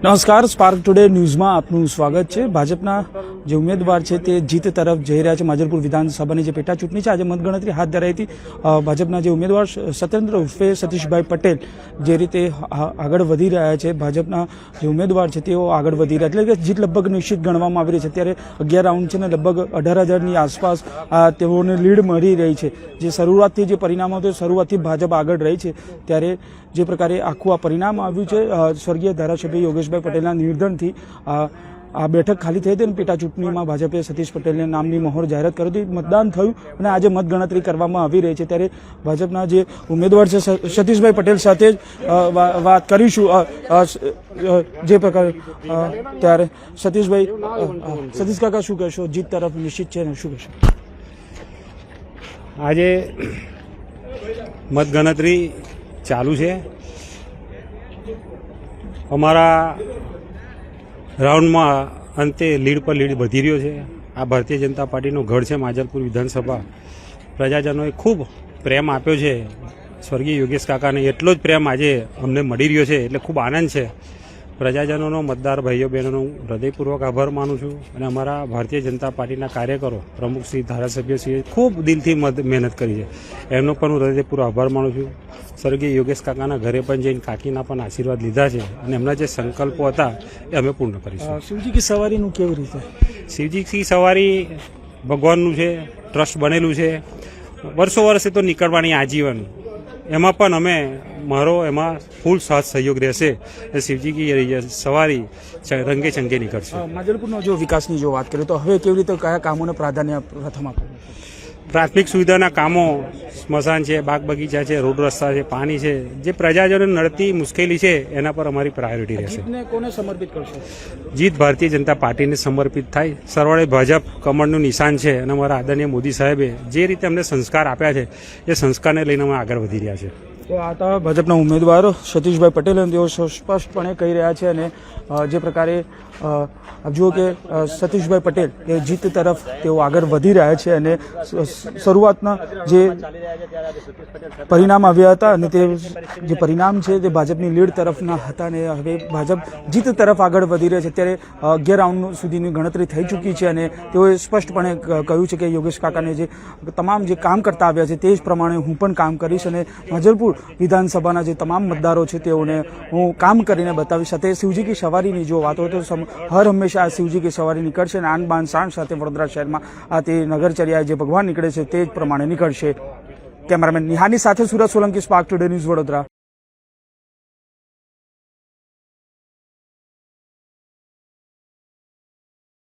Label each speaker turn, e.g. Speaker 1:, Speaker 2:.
Speaker 1: નમસ્કાર, spark today ન્યૂઝમાં આપનું સ્વાગત છે। ભાજપના જે ઉમેદવાર છે તે જીત તરફ જઈ રહ્યા છે। માજલપુર વિધાનસભાની જે પેટા ચૂંટણી છે, આજે મતગણતરી હાથ ધરાઈ હતી। ભાજપના જે ઉમેદવાર સત્યેન્દ્ર ઉર્ફે સતીશભાઈ પટેલ જે રીતે આગળ વધી રહ્યા છે, ભાજપના જે ઉમેદવાર છે તેઓ આગળ વધી રહ્યા, એટલે કે જીત લગભગ નિશ્ચિત ગણવામાં આવી રહી છે। ત્યારે 11 રાઉન્ડ છે ને લગભગ 18,000ની આસપાસ તેઓને લીડ મળી રહી છે। જે શરૂઆતથી જે પરિણામો હતું, શરૂઆતથી ભાજપ આગળ રહી છે। ત્યારે જે પ્રકારે આખું આ પરિણામ આવ્યું છે, સ્વર્ગીય ધારાસભ્ય યોગેશભાઈ પટેલના નિર્ધનથી આ બેઠક ખાલી થઈ હતી અને પેટા ચૂંટણીમાં ભાજપે સતીશ પટેલના નામની મહોર જાહેરાત કરી હતી। મતદાન થયું અને આજે મતગણતરી કરવામાં આવી રહી છે। ત્યારે ભાજપના જે ઉમેદવાર છે સતીશભાઈ પટેલ સાથે વાત કરીશું જે પ્રકારે। ત્યારે સતીશભાઈ, સતીશ કાકા શું કહેશો? જીત તરફ નિશ્ચિત છે ને, શું કહેશો?
Speaker 2: આજે મતગણતરી ચાલુ છે। અમારા રાઉન્ડમાં અંતે લીડ પર લીડ વધી રહ્યો છે। આ ભારતીય જનતા પાર્ટીનો ગઢ છે માજલપુર વિધાનસભા। પ્રજાજનોએ ખૂબ પ્રેમ આપ્યો છે સ્વર્ગીય યોગેશ કાકાને, એટલો જ પ્રેમ આજે અમને મળી રહ્યો છે, એટલે ખૂબ આનંદ છે। પ્રજાજનોનો, મતદાર ભાઈઓ બહેનોનો હૃદયપૂર્વક આભાર માનું છું અને અમારા ભારતીય જનતા પાર્ટીના કાર્યકરો, પ્રમુખશ્રી, ધારાસભ્યશ્રીએ ખૂબ દિલથી મહેનત કરી છે, એમનો પણ હું હૃદયપૂર્વક આભાર માનું છું। સ્વર્ગીય યોગેશ કાકાના ઘરે પણ જઈને કાકીના પણ આશીર્વાદ લીધા છે અને એમના જે સંકલ્પો હતા એ અમે પૂર્ણ કરીશું।
Speaker 1: શિવજી કી સવારીનું કેવી રીતે?
Speaker 2: શિવજી કી સવારી ભગવાનનું છે, ટ્રસ્ટ બનેલું છે, વર્ષો વર્ષે તો નીકળવાની આજીવન, એમાં પણ અમે મારો એમાં ફૂલ સાથ સહયોગ રહેશે। શિવજી કી સવારી રંગે ચંગે નીકળશે।
Speaker 1: માજલપુરનો જો વિકાસની જો વાત કરીએ તો હવે કેવી રીતે કયા કામોને પ્રાધાન્ય પ્રથમ આપવું?
Speaker 2: પ્રાથમિક સુવિધાના કામો, સ્મશાન છે, બાગ બગીચા છે, રોડ રસ્તા છે, પાણી છે, જે પ્રજાજનોને નડતી મુશ્કેલી છે એના પર અમારી પ્રાયોરિટી રહેશે।
Speaker 1: જીતને કોને સમર્પિત કરશો?
Speaker 2: જીત ભારતીય જનતા પાર્ટીને સમર્પિત થાય। સરવાળે ભાજપ કમળનું નિશાન છે અને અમારા આદરણીય મોદી સાહેબે જે રીતે અમને સંસ્કાર આપ્યા છે એ સંસ્કારને લઈને અમે આગળ વધી રહ્યા છે।
Speaker 1: તો આ હતા ભાજપના ઉમેદવાર સતીશભાઈ પટેલ અને તેઓ સ્પષ્ટપણે કહી રહ્યા છે અને જે પ્રકારે જુઓ કે સતીશભાઈ પટેલ એ જીત તરફ તેઓ આગળ વધી રહ્યા છે અને શરૂઆતના જે પરિણામ આવ્યા હતા અને તે જે પરિણામ છે તે ભાજપની લીડ તરફના હતા અને હવે ભાજપ જીત તરફ આગળ વધી રહ્યા છે। ત્યારે 11 રાઉન્ડ સુધીની ગણતરી થઈ ચૂકી છે અને તેઓએ સ્પષ્ટપણે કહ્યું છે કે યોગેશ કાકાને જે તમામ જે કામ કરતા આવ્યા છે તે જ પ્રમાણે હું પણ કામ કરીશ અને માજલપુર વિધાનસભાના જે તમામ મતદારો છે તેઓને હું કામ કરીને બતાવીશ। સાથે શિવજી કી સવારીની જો વાત હોય તો હર હંમેશા આ શિવજી કી સવારી નીકળશે અને આન બાન શાન સાથે વડોદરા શહેરમાં આ તે નગરચર્યા જે ભગવાન નીકળે છે તે જ પ્રમાણે નીકળશે। કેમેરામેન નિહાની સાથે Surat Solanki, spark today news, Vadodara.